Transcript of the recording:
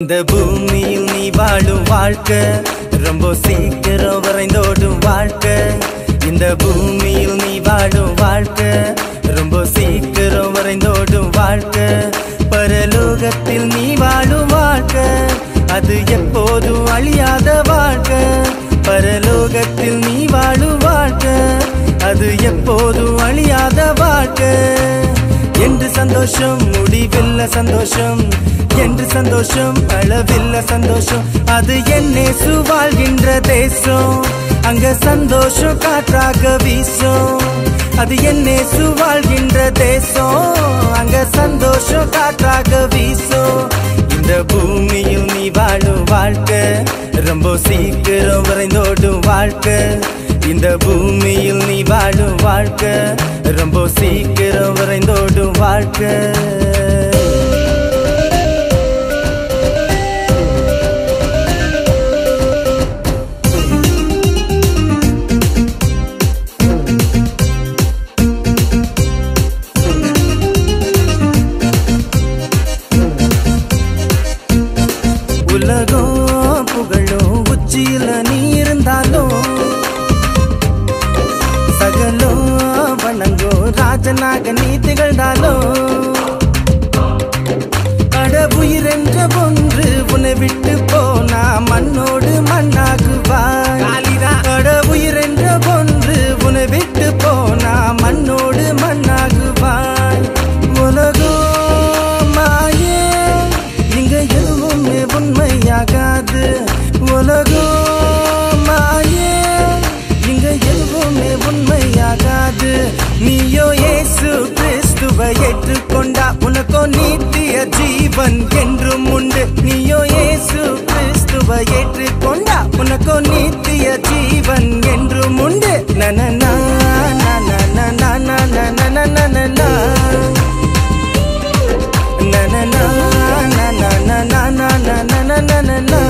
இந்த பூமியில் நீ வாழும் வாழ்க்கை ரொம்ப சீக்கிரம் வரைந்தோடும் வாழ்க்கை. இந்த பூமியில் நீ வாழும் வாழ்க்கை ரொம்ப சீக்கிரம் வரைந்தோடும் வாழ்க்கை. பரலோகத்தில் நீ வாழும் வாழ்க்கை அது எப்போதும் அழியாத வாழ்க்கை. பரலோகத்தில் நீ வாழும் வாழ்க்கை அது எப்போதும் அழியாத வாழ்க்கை. என்று சந்தோஷம் முடிவில்ல சந்தோஷம், என்று சந்தோஷம் அளவில்ல சந்தோஷம். அது என்னேசு வாழ்கின்ற தேசம், அங்க சந்தோஷம் காற்றாக வீசும். அது என்னேசு வாழ்கின்ற தேசம், அங்க சந்தோஷம் காற்றாக வீசும். இந்த பூமியில் நீ வாழும் வாழ்க்கை ரொம்ப சீக்கிரம் வரைந்தோடும் வாழ்க்கை. இந்த பூமியில் நீ வாழும் வாழ்க்கை ரொம்ப சீக்கிரம் வரைந்தோடும் வாழ்க்கை. உலகம் புகழும் உச்சியில நீ இருந்தாலும், சகலோ வணங்கோ ராஜனாக நீ திகழ்ந்தாலும், கடவுயிர் என்ற ஒன்று உன்னை விட்டு போனா மண்ணோடு மண்ணாகுவாய். கடவுயிர் என்ற ஒன்று உன்னை விட்டு போனா மண்ணோடு மண்ணாகுவாய். உலகம் மாயே இங்க எதுவுமே உண்மையாகாது. உலகம் மாயே இங்க எதுவுமே உண்மையாகாது. நீயோ இயேசு கிறிஸ்துவை ஏற்றுக்கொண்டா உனக்கோ நித்திய ஜீவன் என்றும் உண்டு. நீயோ இயேசு கிறிஸ்துவை ஏற்றுக்கொண்டா உனக்கோ நித்திய ஜீவன் என்றும் உண்டு. நனனா நனனா நனனா நனனா na na na na na na na na na na na na